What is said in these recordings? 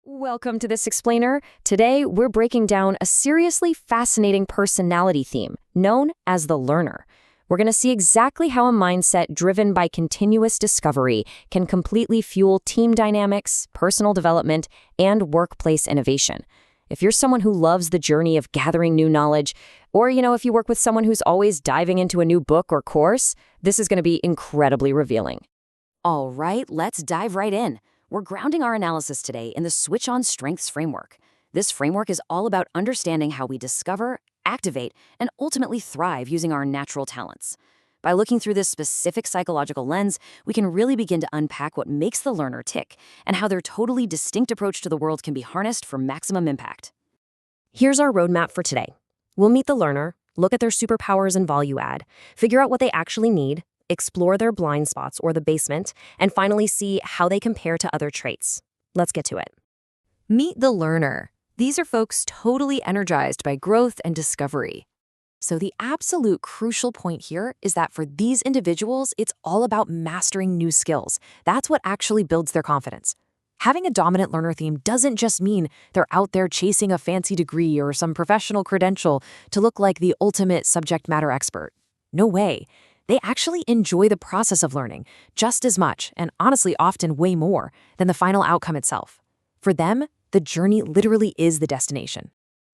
Welcome to this explainer. Today, we're breaking down a seriously fascinating personality theme known as the learner. We're going to see exactly how a mindset driven by continuous discovery can completely fuel team dynamics, personal development, and workplace innovation. If you're someone who loves the journey of gathering new knowledge, or if you work with someone who's always diving into a new book or course, this is going to be incredibly revealing. All right, let's dive right in. We're grounding our analysis today in the SwitchOn Strengths framework. This framework is all about understanding how we discover, activate, and ultimately thrive using our natural talents. By looking through this specific psychological lens, we can really begin to unpack what makes the learner tick and how their totally distinct approach to the world can be harnessed for maximum impact. Here's our roadmap for today. We'll meet the learner, look at their superpowers and value add, figure out what they actually need, explore their blind spots or the basement, and finally see how they compare to other traits. Let's get to it. Meet the learner. These are folks totally energized by growth and discovery. So the absolute crucial point here is that for these individuals, it's all about mastering new skills. That's what actually builds their confidence. Having a dominant learner theme doesn't just mean they're out there chasing a fancy degree or some professional credential to look like the ultimate subject matter expert. No way. They actually enjoy the process of learning just as much, and honestly often way more, than the final outcome itself. For them, the journey literally is the destination.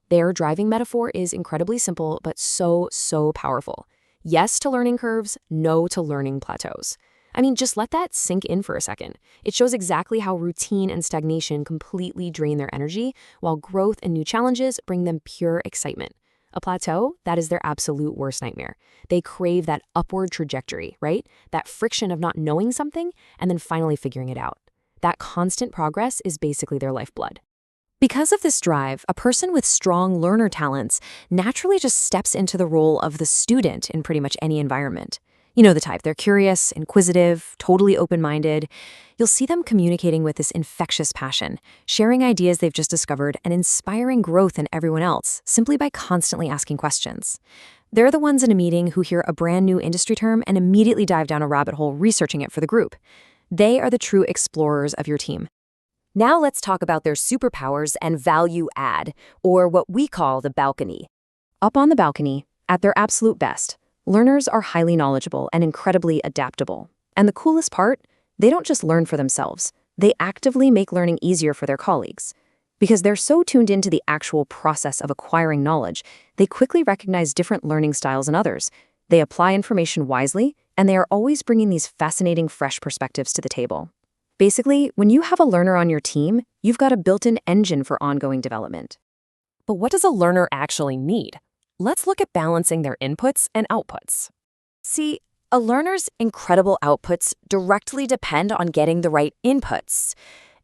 Their driving metaphor is incredibly simple, but so powerful. Yes to learning curves, no to learning plateaus. I mean, just let that sink in for a second. It shows exactly how routine and stagnation completely drain their energy, while growth and new challenges bring them pure excitement. A plateau, that is their absolute worst nightmare. They crave that upward trajectory, right? That friction of not knowing something and then finally figuring it out. That constant progress is basically their lifeblood. Because of this drive, a person with strong learner talents naturally just steps into the role of the student in pretty much any environment. You know the type, they're curious, inquisitive, totally open-minded. You'll see them communicating with this infectious passion, sharing ideas they've just discovered and inspiring growth in everyone else simply by constantly asking questions. They're the ones in a meeting who hear a brand new industry term and immediately dive down a rabbit hole researching it for the group. They are the true explorers of your team. Now let's talk about their superpowers and value add, or what we call the balcony. Up on the balcony, at their absolute best, learners are highly knowledgeable and incredibly adaptable. And the coolest part, they don't just learn for themselves. They actively make learning easier for their colleagues. Because they're so tuned into the actual process of acquiring knowledge, they quickly recognize different learning styles in others. They apply information wisely, and they are always bringing these fascinating, fresh perspectives to the table. Basically, when you have a learner on your team, you've got a built-in engine for ongoing development. But what does a learner actually need? Let's look at balancing their inputs and outputs. See, a learner's incredible outputs directly depend on getting the right inputs.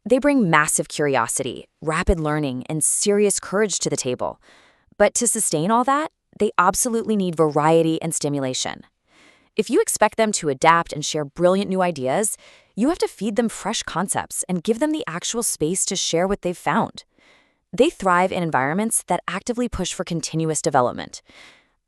They bring massive curiosity, rapid learning, and serious courage to the table. But to sustain all that, they absolutely need variety and stimulation. If you expect them to adapt and share brilliant new ideas, you have to feed them fresh concepts and give them the actual space to share what they've found. They thrive in environments that actively push for continuous development.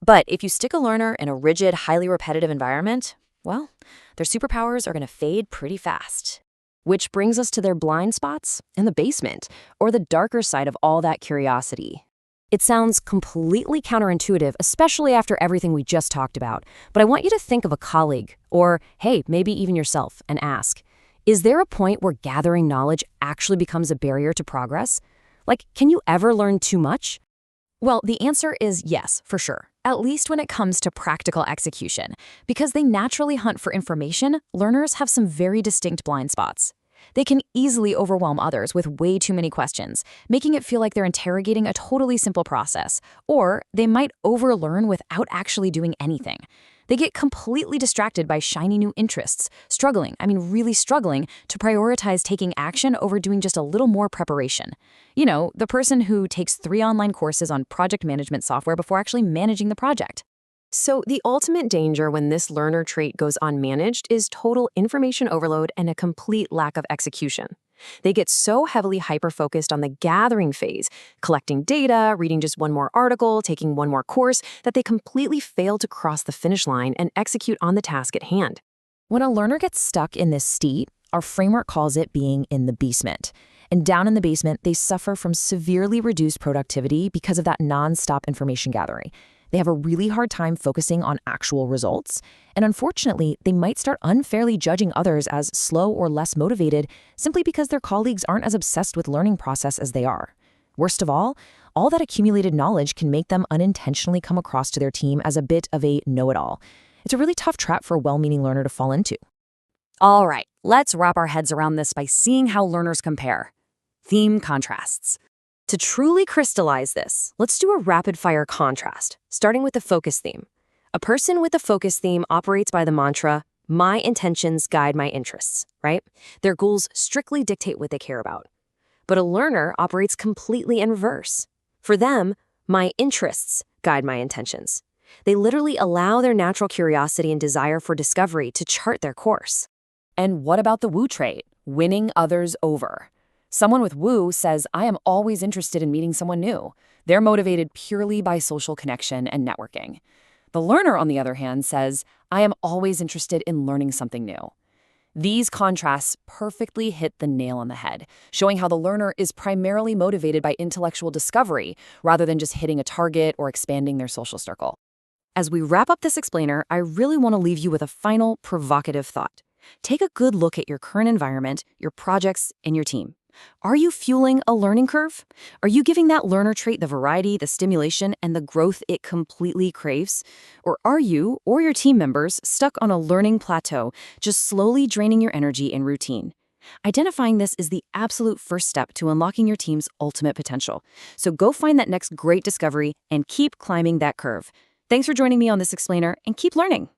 But if you stick a learner in a rigid, highly repetitive environment, well, their superpowers are going to fade pretty fast. Which brings us to their blind spots in the basement, or the darker side of all that curiosity. It sounds completely counterintuitive, especially after everything we just talked about, but I want you to think of a colleague, or hey, maybe even yourself, and ask, is there a point where gathering knowledge actually becomes a barrier to progress? Like, can you ever learn too much? Well, the answer is yes, for sure, at least when it comes to practical execution. Because they naturally hunt for information, learners have some very distinct blind spots. They can easily overwhelm others with way too many questions, making it feel like they're interrogating a totally simple process, or they might overlearn without actually doing anything. They get completely distracted by shiny new interests, really struggling to prioritize taking action over doing just a little more preparation. You know, the person who takes 3 online courses on project management software before actually managing the project. So the ultimate danger when this learner trait goes unmanaged is total information overload and a complete lack of execution. They get so heavily hyper-focused on the gathering phase, collecting data, reading just one more article, taking one more course, that they completely fail to cross the finish line and execute on the task at hand. When a learner gets stuck in this state, our framework calls it being in the basement. And down in the basement, they suffer from severely reduced productivity because of that nonstop information gathering. They have a really hard time focusing on actual results. And unfortunately, they might start unfairly judging others as slow or less motivated simply because their colleagues aren't as obsessed with learning process as they are. Worst of all that accumulated knowledge can make them unintentionally come across to their team as a bit of a know-it-all. It's a really tough trap for a well-meaning learner to fall into. All right, let's wrap our heads around this by seeing how learners compare. Theme contrasts. To truly crystallize this, let's do a rapid-fire contrast, starting with the focus theme. A person with a focus theme operates by the mantra, "My intentions guide my interests," right? Their goals strictly dictate what they care about. But a learner operates completely in reverse. For them, "My interests guide my intentions." They literally allow their natural curiosity and desire for discovery to chart their course. And what about the woo trait, winning others over? Someone with woo says, I am always interested in meeting someone new. They're motivated purely by social connection and networking. The learner, on the other hand, says, I am always interested in learning something new. These contrasts perfectly hit the nail on the head, showing how the learner is primarily motivated by intellectual discovery rather than just hitting a target or expanding their social circle. As we wrap up this explainer, I really want to leave you with a final provocative thought. Take a good look at your current environment, your projects, and your team. Are you fueling a learning curve? Are you giving that learner trait the variety, the stimulation, and the growth it completely craves? Or are you or your team members stuck on a learning plateau, just slowly draining your energy and routine? Identifying this is the absolute first step to unlocking your team's ultimate potential. So go find that next great discovery and keep climbing that curve. Thanks for joining me on this explainer, and keep learning.